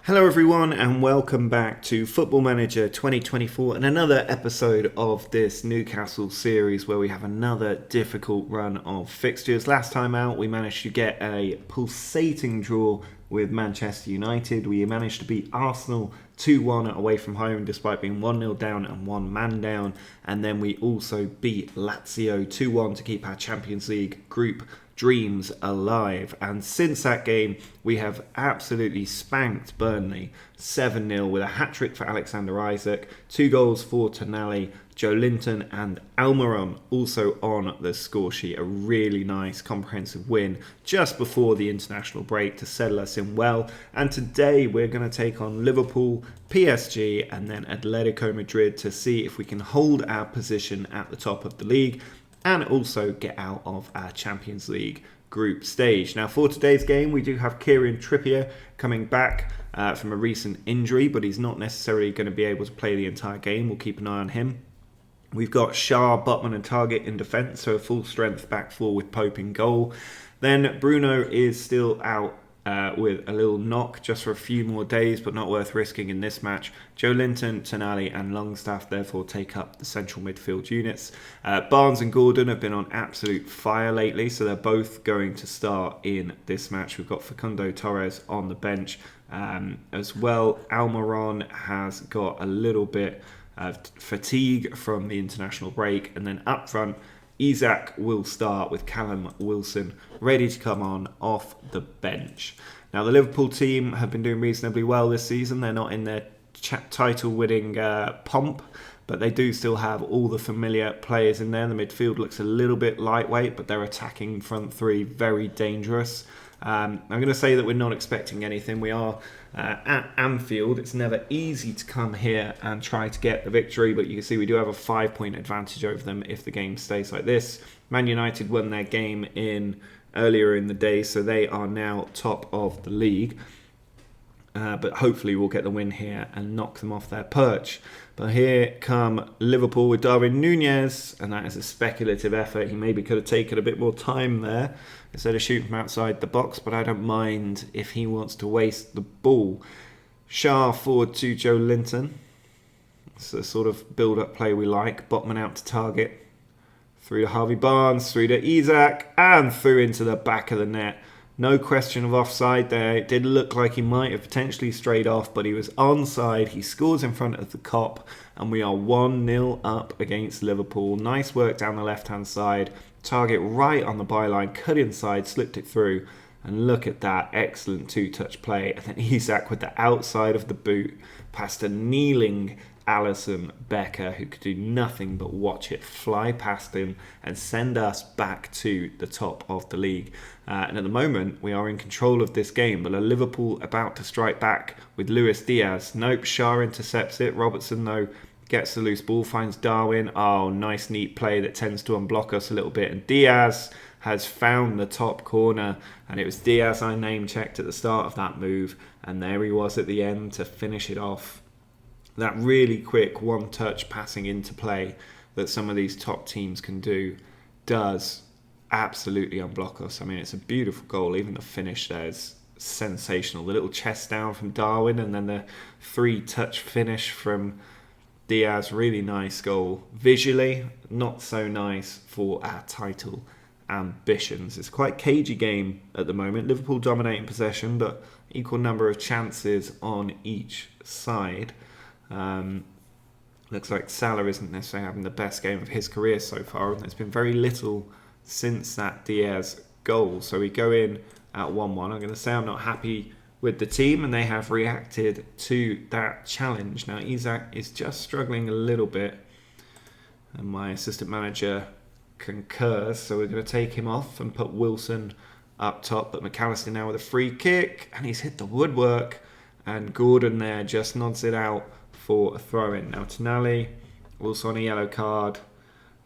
Hello everyone and welcome back to Football Manager 2024 and another episode of this Newcastle series where we have another difficult run of fixtures. Last time out we managed to get a pulsating draw with Manchester United. We managed to beat Arsenal 2-1 away from home despite being 1-0 down and one man down, and then we also beat Lazio 2-1 to keep our Champions League group dreams alive. And since that game we have absolutely spanked Burnley 7-0 with a hat-trick for Alexander Isak, 2 goals for Tonali, Joe Linton and Almiron also on the score sheet. A really nice comprehensive win just before the international break to settle us in well. And today we're going to take on Liverpool, PSG and then Atletico Madrid to see if we can hold our position at the top of the league and also get out of our Champions League group stage. Now for today's game we do have Kieran Trippier coming back from a recent injury, but he's not necessarily going to be able to play the entire game. We'll keep an eye on him. We've got Shah, Botman and Targett in defence, so a full strength back four with Pope in goal. Then Bruno is still out with a little knock just for a few more days, but not worth risking in this match. Joe Linton, Tonali and Longstaff therefore take up the central midfield units. Barnes and Gordon have been on absolute fire lately, so they're both going to start in this match. We've got Facundo Torres on the bench as well. Almiron has got a little bit of fatigue from the international break, and then up front Isak will start with Callum Wilson ready to come on off the bench. Now the Liverpool team have been doing reasonably well this season. They're not in their title-winning pomp, but they do still have all the familiar players in there. The midfield looks a little bit lightweight, but their attacking front three very dangerous. I'm going to say that we're not expecting anything. We are at Anfield. It's never easy to come here and try to get the victory, but you can see we do have a 5-point advantage over them if the game stays like this. Man United won their game earlier in the day, so they are now top of the league. But hopefully we'll get the win here and knock them off their perch. But here come Liverpool with Darwin Núñez, and that is a speculative effort. He maybe could have taken a bit more time there instead of shooting from outside the box, but I don't mind if he wants to waste the ball. Shah forward to Joe Linton. It's the sort of build-up play we like. Botman out to Targett. Through to Harvey Barnes, through to Isak, and through into the back of the net. No question of offside there. It did look like he might have potentially strayed off, but he was onside. He scores in front of the Kop, and we are 1-0 up against Liverpool. Nice work down the left-hand side. Target right on the byline, cut inside, slipped it through, and look at that excellent two-touch play. And then Isak with the outside of the boot past a kneeling Alisson Becker, who could do nothing but watch it fly past him and send us back to the top of the league. And at the moment we are in control of this game, but are Liverpool about to strike back with Luis Diaz? Nope, Shah intercepts it. Robertson though gets the loose ball, finds Darwin. Oh, nice neat play that tends to unblock us a little bit, and Diaz has found the top corner, and it was Diaz I name checked at the start of that move, and there he was at the end to finish it off. That really quick one-touch passing into play that some of these top teams can do does absolutely unblock us. I mean, it's a beautiful goal. Even the finish there is sensational. The little chest down from Darwin and then the 3-touch finish from Diaz. Really nice goal. Visually, not so nice for our title ambitions. It's quite a cagey game at the moment. Liverpool dominating possession, but equal number of chances on each side. Looks like Salah isn't necessarily having the best game of his career so far, and there's been very little since that Diaz goal. So we go in at 1-1. I'm going to say I'm not happy with the team, and they have reacted to that challenge. Now Isak is just struggling a little bit, and my assistant manager concurs, so we're going to take him off and put Wilson up top. But McAllister now with a free kick, and he's hit the woodwork, and Gordon there just nods it out for a throw-in. Now Tonali also on a yellow card.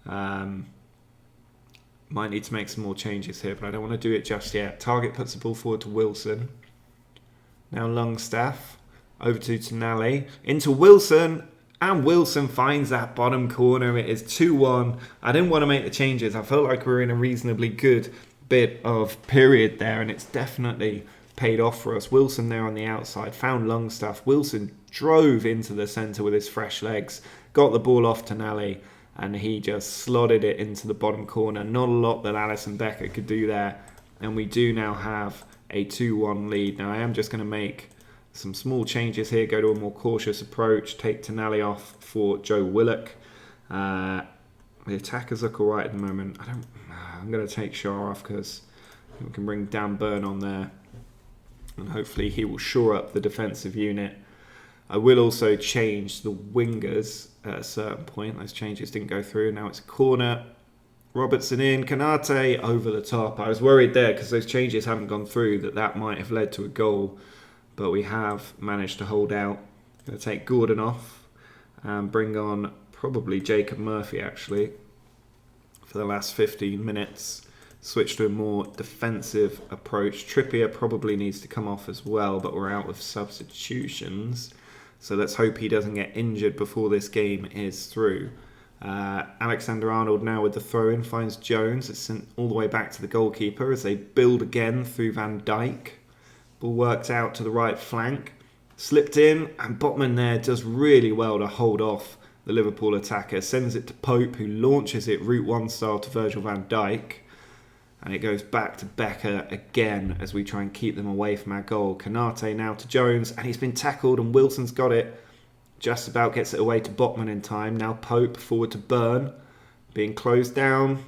Might need to make some more changes here, but I don't want to do it just yet. Targett puts the ball forward to Wilson. Now Longstaff over to Tonali, into Wilson, and Wilson finds that bottom corner. It is 2-1. I didn't want to make the changes. I felt like we were in a reasonably good bit of period there, and it's definitely paid off for us. Wilson there on the outside, found Longstaff. Wilson drove into the centre with his fresh legs, got the ball off Tonali, and he just slotted it into the bottom corner. Not a lot that Alisson Becker could do there. And we do now have a 2-1 lead. Now I am just going to make some small changes here, go to a more cautious approach, take Tonali off for Joe Willock. The attackers look alright at the moment. I'm going to take Shah off because we can bring Dan Burn on there, and hopefully he will shore up the defensive unit. I will also change the wingers at a certain point. Those changes didn't go through. Now it's a corner. Robertson in, Kanate over the top. I was worried there because those changes haven't gone through that might have led to a goal, but we have managed to hold out. Going to take Gordon off and bring on probably Jacob Murphy actually for the last 15 minutes. Switch to a more defensive approach. Trippier probably needs to come off as well, but we're out with substitutions. So let's hope he doesn't get injured before this game is through. Alexander-Arnold now with the throw-in finds Jones. It's sent all the way back to the goalkeeper as they build again through Van Dijk. Ball worked out to the right flank. Slipped in, and Botman there does really well to hold off the Liverpool attacker. Sends it to Pope, who launches it Route 1 style to Virgil van Dijk. And it goes back to Becker again as we try and keep them away from our goal. Kanate now to Jones, and he's been tackled, and Wilson's got it. Just about gets it away to Botman in time. Now Pope forward to Burn, being closed down,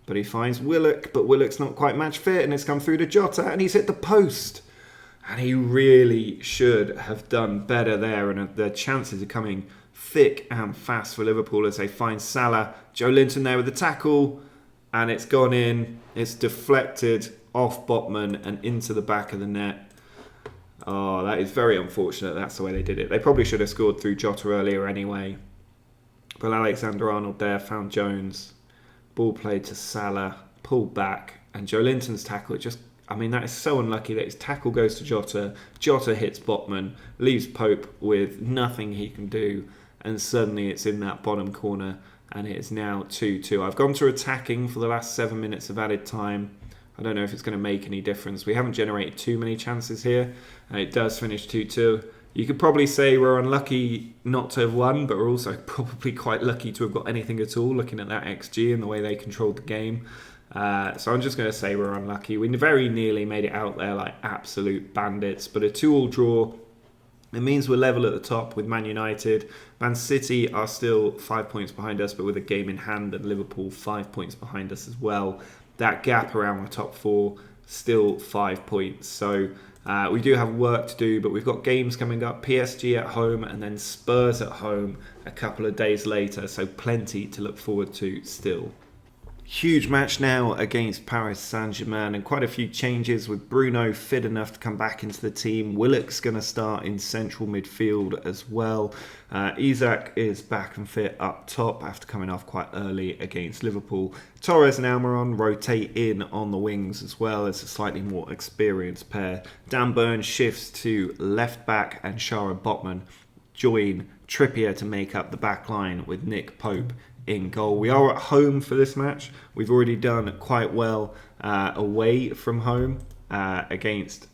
but he finds Willock, but Willock's not quite match fit, and it's come through to Jota, and he's hit the post. And he really should have done better there, and the chances are coming thick and fast for Liverpool as they find Salah. Joe Linton there with the tackle, and it's gone in. It's deflected off Botman and into the back of the net. Oh, that is very unfortunate. That's the way they did it. They probably should have scored through Jota earlier anyway. But Alexander-Arnold there found Jones. Ball played to Salah, pulled back, and Joe Linton's tackle that is so unlucky that his tackle goes to Jota. Jota hits Botman, leaves Pope with nothing he can do, and suddenly it's in that bottom corner, and it is now 2-2. I've gone to attacking for the last 7 minutes of added time. I don't know if it's going to make any difference. We haven't generated too many chances here, and it does finish 2-2. You could probably say we're unlucky not to have won, but we're also probably quite lucky to have got anything at all, looking at that XG and the way they controlled the game. So I'm just going to say we're unlucky. We very nearly made it out there like absolute bandits, but a 2-2 draw, it means we're level at the top with Man United. Man City are still 5 points behind us, but with a game in hand, and Liverpool 5 points behind us as well. That gap around the top four, still 5 points. So we do have work to do, but we've got games coming up. PSG at home and then Spurs at home a couple of days later. So plenty to look forward to still. Huge match now against Paris Saint-Germain, and quite a few changes with Bruno fit enough to come back into the team. Willock's going to start in central midfield as well. Isak is back and fit up top after coming off quite early against Liverpool. Torres and Almiron rotate in on the wings as well as a slightly more experienced pair. Dan Burn shifts to left back, and Shah and Botman join Trippier to make up the back line with Nick Pope in goal. We are at home for this match. We've already done quite well away from home against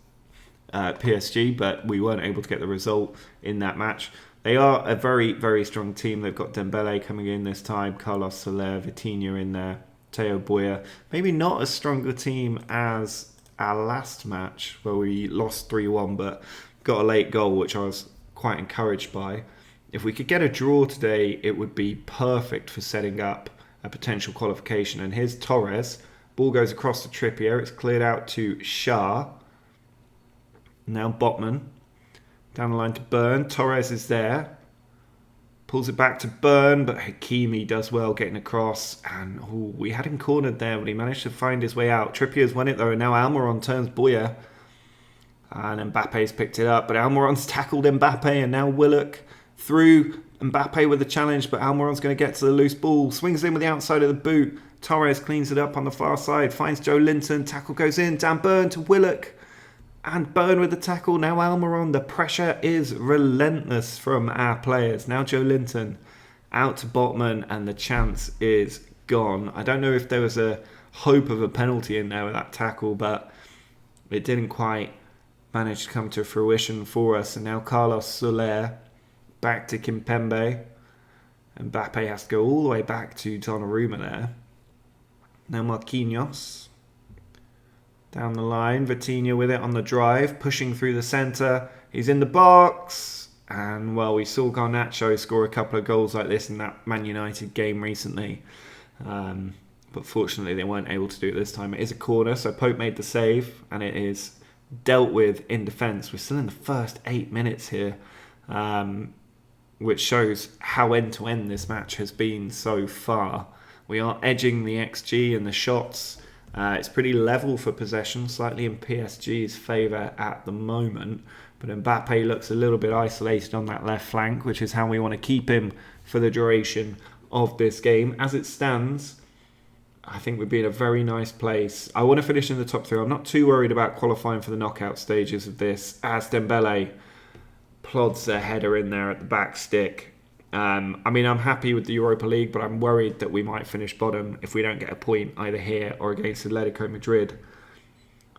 PSG, but we weren't able to get the result in that match. They are a very, very strong team. They've got Dembele coming in this time, Carlos Soler, Vitinha in there, Teo Boya. Maybe not as strong a team as our last match where we lost 3-1, but got a late goal, which I was quite encouraged by. If we could get a draw today, it would be perfect for setting up a potential qualification. And here's Torres. Ball goes across to Trippier. It's cleared out to Shah. Now Botman. Down the line to Burn. Torres is there. Pulls it back to Burn, but Hakimi does well getting across. And we had him cornered there, but he managed to find his way out. Trippier's won it though, and now Almiron turns Boya. And Mbappe's picked it up, but Almiron's tackled Mbappe, and now Willock through Mbappe with the challenge, but Almiron's going to get to the loose ball. Swings in with the outside of the boot. Torres cleans it up on the far side. Finds Joe Linton. Tackle goes in. Dan Burn to Willock. And Burn with the tackle. Now Almiron. The pressure is relentless from our players. Now Joe Linton out to Botman, and the chance is gone. I don't know if there was a hope of a penalty in there with that tackle, but it didn't quite managed to come to fruition for us. And now Carlos Soler back to Kimpembe. Mbappe has to go all the way back to Donnarumma there. Now Marquinhos. Down the line, Vitinha with it on the drive, pushing through the centre. He's in the box. And, well, we saw Garnacho score a couple of goals like this in that Man United game recently. But fortunately, they weren't able to do it this time. It is a corner, so Pope made the save, and it is dealt with in defence. We're still in the first 8 minutes here, which shows how end-to-end this match has been so far. We are edging the XG and the shots. It's pretty level for possession, slightly in PSG's favour at the moment. But Mbappe looks a little bit isolated on that left flank, which is how we want to keep him for the duration of this game. As it stands, I think we'd be in a very nice place. I want to finish in the top 3. I'm not too worried about qualifying for the knockout stages of this, as Dembele plods a header in there at the back stick. I'm happy with the Europa League, but I'm worried that we might finish bottom if we don't get a point either here or against Atletico Madrid.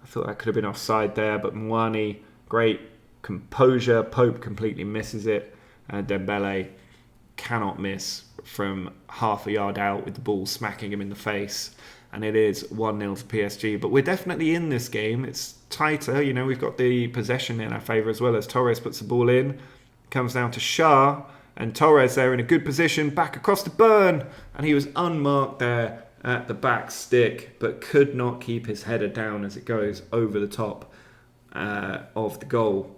I thought that could have been offside there, but Mwani, great composure. Pope completely misses it, and Dembele cannot miss from half a yard out with the ball smacking him in the face. And it is 1-0 to PSG. But we're definitely in this game. It's tighter. We've got the possession in our favour as well, as Torres puts the ball in. Comes down to Shah. And Torres there in a good position. Back across to Burn. And he was unmarked there at the back stick, but could not keep his header down as it goes over the top of the goal.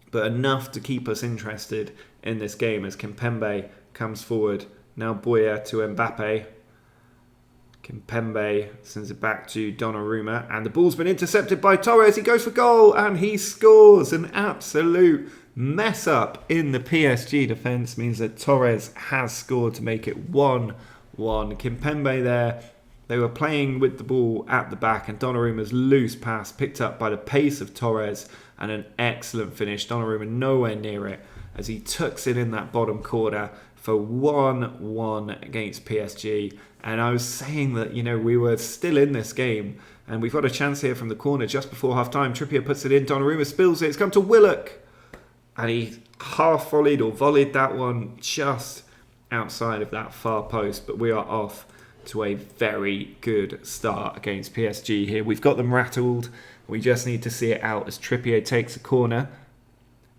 But enough to keep us interested in this game as Kimpembe comes forward. Now Boya to Mbappe. Kimpembe sends it back to Donnarumma. And the ball's been intercepted by Torres. He goes for goal and he scores. An absolute mess up in the PSG defence means that Torres has scored to make it 1-1. Kimpembe there. They were playing with the ball at the back, and Donnarumma's loose pass picked up by the pace of Torres, and an excellent finish. Donnarumma nowhere near it as he tucks it in that bottom corner for 1-1 against PSG. And I was saying that, we were still in this game, and we've got a chance here from the corner just before half-time. Trippier puts it in, Donnarumma spills it, it's come to Willock, and he half-volleyed or volleyed that one just outside of that far post. But we are off to a very good start against PSG here. We've got them rattled. We just need to see it out as Trippier takes a corner.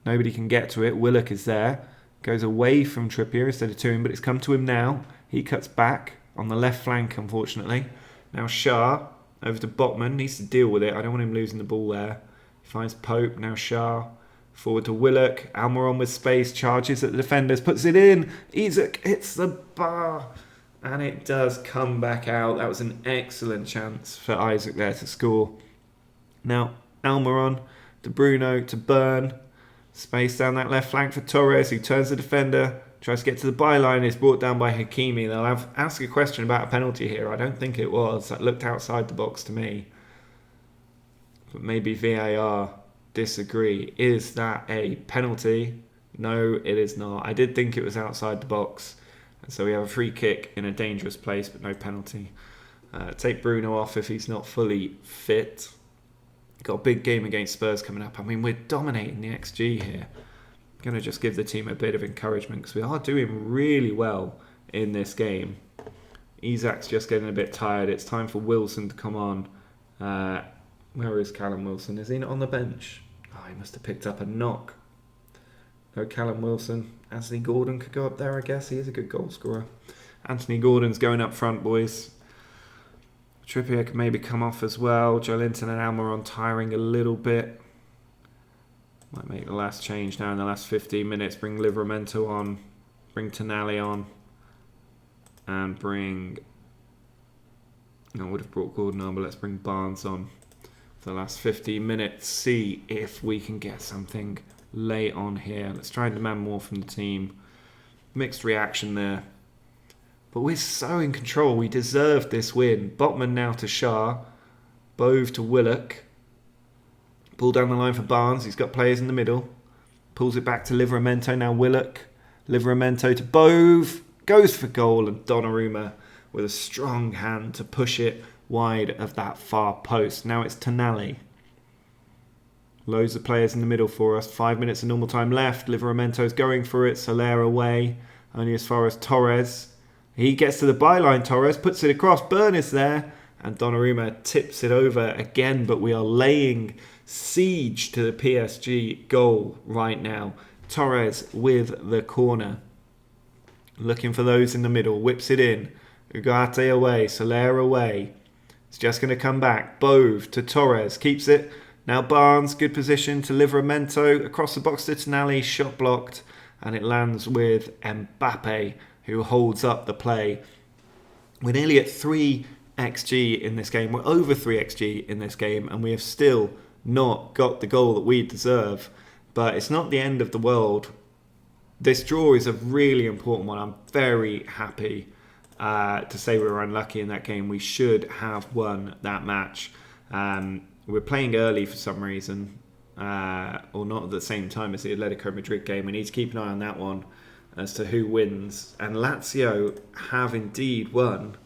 Nobody can get to it. Willock is there. Goes away from Trippier instead of to him, but it's come to him now. He cuts back on the left flank, unfortunately. Now Shah over to Botman. Needs to deal with it. I don't want him losing the ball there. He finds Pope. Now Shah. Forward to Willock. Almiron with space. Charges at the defenders. Puts it in. Isak hits the bar. And it does come back out. That was an excellent chance for Isaac there to score. Now, Almiron to Bruno to Burn. Space down that left flank for Torres, who turns the defender. Tries to get to the byline. Is brought down by Hakimi. They'll ask a question about a penalty here. I don't think it was. That looked outside the box to me. But maybe VAR disagree. Is that a penalty? No, it is not. I did think it was outside the box. So we have a free kick in a dangerous place, but no penalty. Take Bruno off if he's not fully fit. Got a big game against Spurs coming up. We're dominating the XG here. I'm going to just give the team a bit of encouragement because we are doing really well in this game. Isak's just getting a bit tired. It's time for Wilson to come on. Where is Callum Wilson? Is he not on the bench? Oh, he must have picked up a knock. No Callum Wilson. Anthony Gordon could go up there, I guess. He is a good goal scorer. Anthony Gordon's going up front, boys. Trippier can maybe come off as well. Joelinton and Almiron tiring a little bit. Might make the last change now in the last 15 minutes. Bring Livramento on. Bring Tonali on. And bring... I would have brought Gordon on, but let's bring Barnes on for the last 15 minutes. See if we can get something late on here. Let's try and demand more from the team. Mixed reaction there. But we're so in control. We deserve this win. Botman now to Shah. Bove to Willock. Ball down the line for Barnes. He's got players in the middle. Pulls it back to Livramento. Now Willock. Livramento to Bove. Goes for goal. And Donnarumma with a strong hand to push it wide of that far post. Now it's Tonali. Loads of players in the middle for us. 5 minutes of normal time left. Liveramento's going for it. Soler away. Only as far as Torres. He gets to the byline, Torres. Puts it across. Burn is there. And Donnarumma tips it over again. But we are laying siege to the PSG goal right now. Torres with the corner. Looking for those in the middle. Whips it in. Ugarte away. Soler away. It's just going to come back. Bove to Torres. Keeps it. Now Barnes, good position to Livramento, across the box to Tonali, shot blocked, and it lands with Mbappe, who holds up the play. We're nearly at 3 XG in this game, we're over 3 XG in this game, and we have still not got the goal that we deserve. But it's not the end of the world. This draw is a really important one. I'm very happy to say we were unlucky in that game. We should have won that match. We're playing early for some reason, or not at the same time as the Atletico Madrid game. We need to keep an eye on that one as to who wins. And Lazio have indeed won,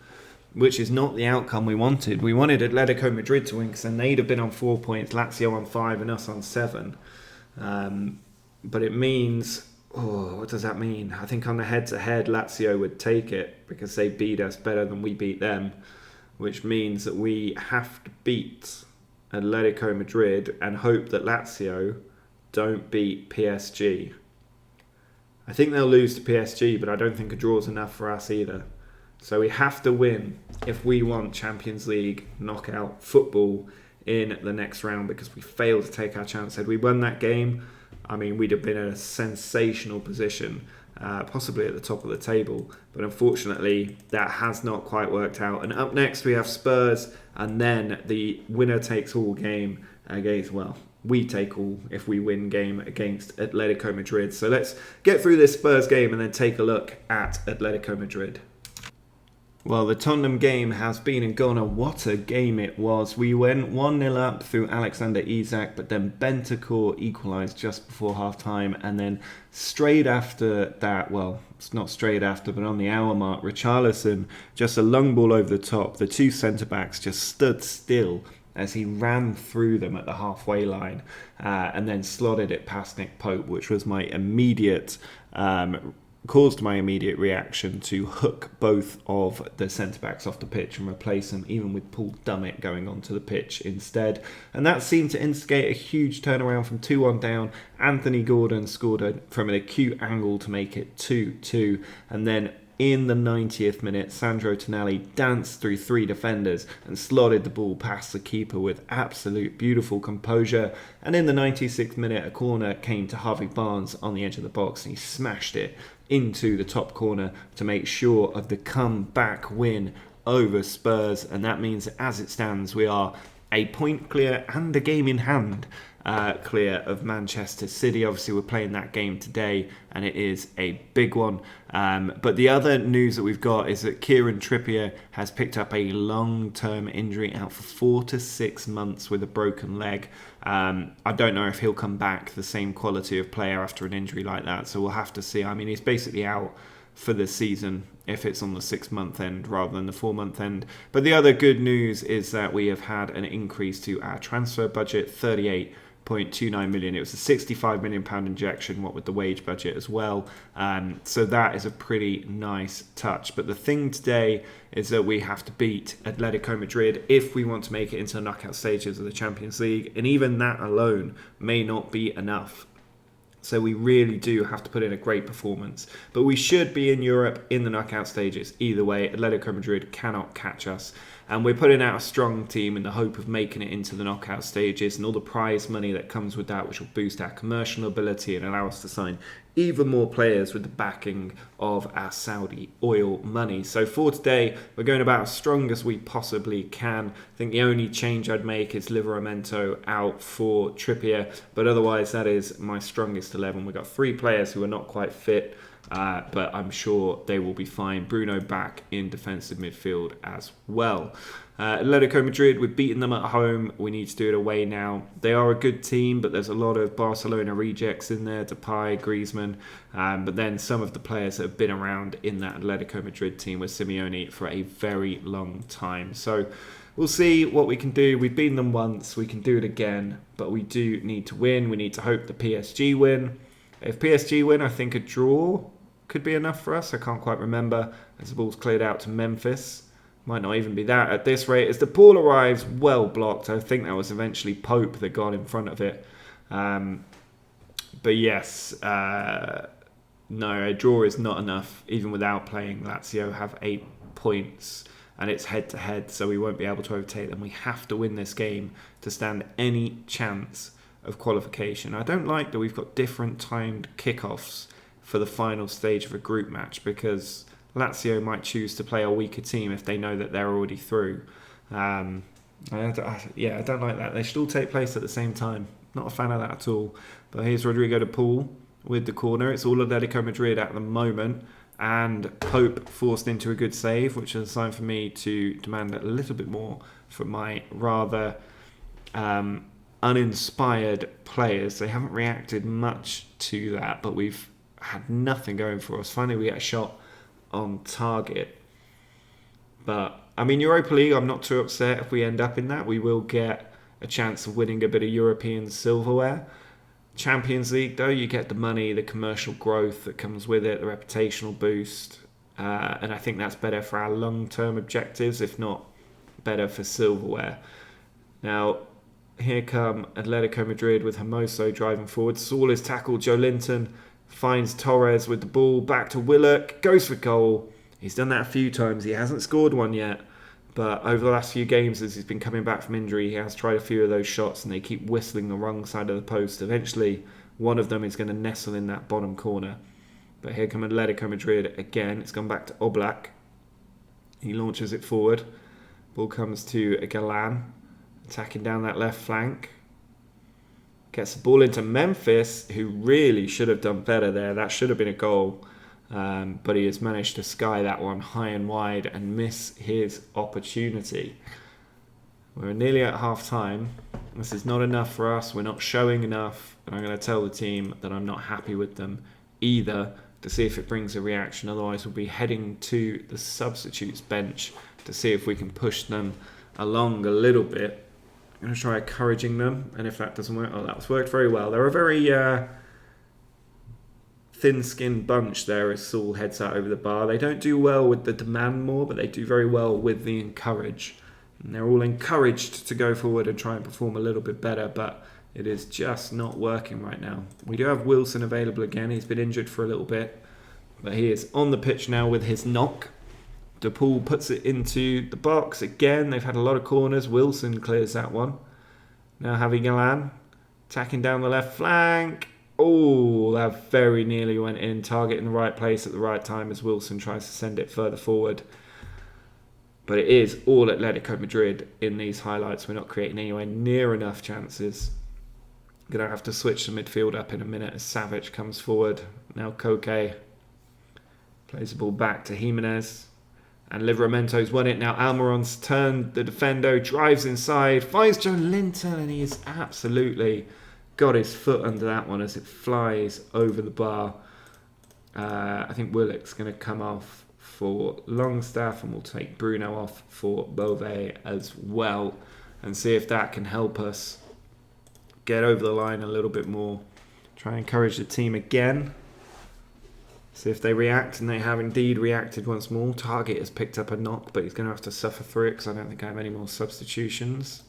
which is not the outcome we wanted. We wanted Atletico Madrid to win because then they'd have been on 4 points, Lazio on 5 and us on 7. But it means, what does that mean? I think on the head-to-head, Lazio would take it because they beat us better than we beat them, which means that we have to beat Atletico Madrid and hope that Lazio don't beat PSG. I think they'll lose to PSG, but I don't think a draw is enough for us either. So we have to win if we want Champions League knockout football in the next round, because we failed to take our chance. Had we won that game, I mean, we'd have been in a sensational position, possibly at the top of the table. But unfortunately, that has not quite worked out. And up next, we have Spurs, and then the winner takes all game against, well, we take all if we win game against Atletico Madrid. So let's get through this Spurs game and then take a look at Atletico Madrid. Well, the Tottenham game has been and gone, and what a game it was. We went 1-0 up through Alexander Isak, but then Bentancur equalised just before half-time, and then straight after that, well, it's not straight after, but on the hour mark, Richarlison, just a long ball over the top. The two centre-backs just stood still as he ran through them at the halfway line, and then slotted it past Nick Pope, which was my immediate caused my immediate reaction to hook both of the centre-backs off the pitch and replace them, even with Paul Dummett going onto the pitch instead. And that seemed to instigate a huge turnaround from 2-1 down. Anthony Gordon scored from an acute angle to make it 2-2. And then in the 90th minute, Sandro Tonali danced through 3 defenders and slotted the ball past the keeper with absolute beautiful composure. And in the 96th minute, a corner came to Harvey Barnes on the edge of the box and he smashed it into the top corner to make sure of the comeback win over Spurs. And that means that as it stands, we are a point clear and a game in hand clear of Manchester City. Obviously, we're playing that game today, and it is a big one. But the other news that we've got is that Kieran Trippier has picked up a long-term injury, out for 4 to 6 months with a broken leg. I don't know if he'll come back the same quality of player after an injury like that, so we'll have to see. I mean, he's basically out for the season if it's on the 6-month end rather than the 4-month end. But the other good news is that we have had an increase to our transfer budget, 38.29 million. It was a £65 million injection, what with the wage budget as well. So that is a pretty nice touch. But the thing today is that we have to beat Atletico Madrid if we want to make it into the knockout stages of the Champions League. And even that alone may not be enough. So we really do have to put in a great performance. But we should be in Europe in the knockout stages. Either way, Atletico Madrid cannot catch us. And we're putting out a strong team in the hope of making it into the knockout stages and all the prize money that comes with that, which will boost our commercial ability and allow us to sign even more players with the backing of our Saudi oil money. So for today, we're going about as strong as we possibly can. I think the only change I'd make is Livramento out for Trippier, but otherwise that is my strongest 11. We've got 3 players who are not quite fit, but I'm sure they will be fine. Bruno back in defensive midfield as well. Atletico Madrid, we've beaten them at home. We need to do it away now. They are a good team, but there's a lot of Barcelona rejects in there, Depay, Griezmann, but then some of the players that have been around in that Atletico Madrid team with Simeone for a very long time. So we'll see what we can do. We've beaten them once, we can do it again, but we do need to win. We need to hope the PSG win. If PSG win, I think a draw could be enough for us. I can't quite remember as the ball's cleared out to Memphis. Might not even be that at this rate. As the ball arrives, well blocked. I think that was eventually Pope that got in front of it. But yes, no, a draw is not enough. Even without playing, Lazio have 8 points and it's head-to-head, so we won't be able to overtake them. We have to win this game to stand any chance of qualification. I don't like that we've got different timed kickoffs for the final stage of a group match, because Lazio might choose to play a weaker team if they know that they're already through. I don't like that. They should all take place at the same time. Not a fan of that at all. But here's Rodrigo de Paul with the corner. It's all Atletico Madrid at the moment. And Pope forced into a good save, which is a sign for me to demand a little bit more from my rather uninspired players. They haven't reacted much to that, but we've had nothing going for us. Finally, we get a shot on target. But, I mean, Europa League, I'm not too upset if we end up in that. We will get a chance of winning a bit of European silverware. Champions League, though, you get the money, the commercial growth that comes with it, the reputational boost. And I think that's better for our long-term objectives, if not better for silverware. Now, here come Atletico Madrid with Hermoso driving forward. Saul is tackled. Joe Linton finds Torres with the ball. Back to Willock. Goes for goal. He's done that a few times. He hasn't scored one yet. But over the last few games, as he's been coming back from injury, he has tried a few of those shots and they keep whistling the wrong side of the post. Eventually, one of them is going to nestle in that bottom corner. But here come Atletico Madrid again. It's gone back to Oblak. He launches it forward. Ball comes to Galan, attacking down that left flank. Gets the ball into Memphis, who really should have done better there. That should have been a goal. But he has managed to sky that one high and wide and miss his opportunity. We're nearly at half time. This is not enough for us. We're not showing enough. And I'm going to tell the team that I'm not happy with them either, to see if it brings a reaction. Otherwise, we'll be heading to the substitutes bench to see if we can push them along a little bit. I'm going to try encouraging them. And if that doesn't work, that's worked very well. They're a very thin-skinned bunch there as Saul heads out over the bar. They don't do well with the demand more, but they do very well with the encourage. And they're all encouraged to go forward and try and perform a little bit better, but it is just not working right now. We do have Wilson available again. He's been injured for a little bit, but he is on the pitch now with his knock. De Paul puts it into the box again. They've had a lot of corners. Wilson clears that one. Now Javi Galan attacking down the left flank. Oh, that very nearly went in. Target in the right place at the right time as Wilson tries to send it further forward. But it is all Atletico Madrid in these highlights. We're not creating anywhere near enough chances. Going to have to switch the midfield up in a minute as Savic comes forward. Now Koke plays the ball back to Jimenez. And Liveramento's won it. Now Almiron's turned the defender, drives inside, finds Joe Linton, and he is absolutely got his foot under that one as it flies over the bar. I think Willock's going to come off for Longstaff, and we'll take Bruno off for Bove as well, and see if that can help us get over the line a little bit more. Try and encourage the team again. See if they react, and they have indeed reacted once more. Target has picked up a knock, but he's going to have to suffer through it because I don't think I have any more substitutions.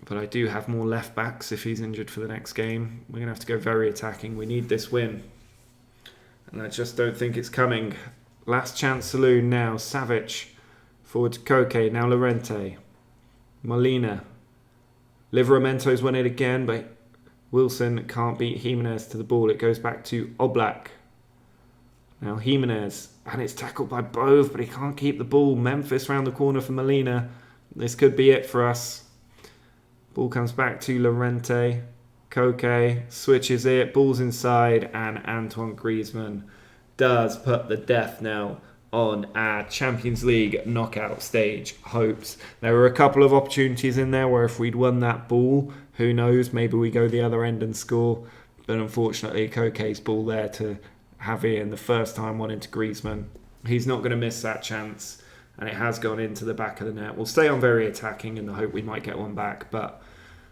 But I do have more left backs if he's injured for the next game. We're going to have to go very attacking. We need this win. And I just don't think it's coming. Last chance saloon now. Savic forward to Koke. Now Llorente. Molina. Liveramento's won it again, but Wilson can't beat Jimenez to the ball. It goes back to Oblak. Now Jimenez. And it's tackled by Bove, but he can't keep the ball. Memphis round the corner for Molina. This could be it for us. Ball comes back to Llorente. Koke switches it. Ball's inside. And Antoine Griezmann does put the death knell on our Champions League knockout stage hopes. There were a couple of opportunities in there where if we'd won that ball, who knows, maybe we go the other end and score. But unfortunately, Koke's ball there to Javi in the first time, one into Griezmann. He's not going to miss that chance, and it has gone into the back of the net. We'll stay on very attacking in the hope we might get one back, but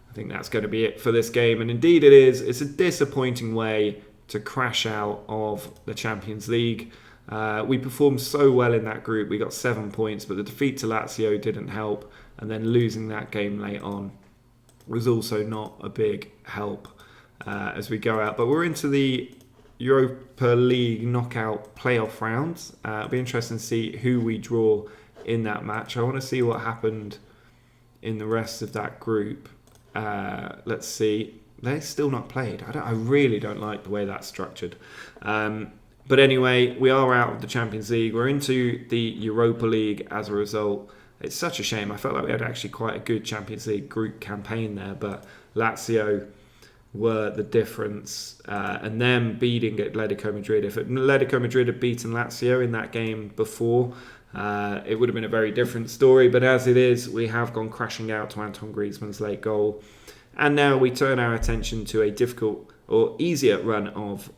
I think that's going to be it for this game. And indeed it is. It's a disappointing way to crash out of the Champions League. We performed so well in that group. We got 7 points, but the defeat to Lazio didn't help. And then losing that game late on was also not a big help as we go out. But we're into the Europa League knockout playoff rounds. It'll be interesting to see who we draw in that match. I want to see what happened in the rest of that group. Let's see. They're still not played. I really don't like the way that's structured. But anyway, we are out of the Champions League. We're into the Europa League as a result. It's such a shame. I felt like we had actually quite a good Champions League group campaign there, but Lazio were the difference. And them beating Atletico Madrid. If Atletico Madrid had beaten Lazio in that game before, it would have been a very different story. But as it is, we have gone crashing out to Antoine Griezmann's late goal. And now we turn our attention to a difficult or easier run of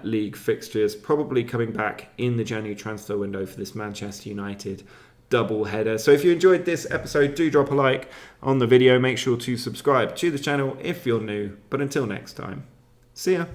league fixtures, probably coming back in the January transfer window for this Manchester United double header. So if you enjoyed this episode, do drop a like on the video. Make sure to subscribe to the channel if you're new. But until next time, see ya.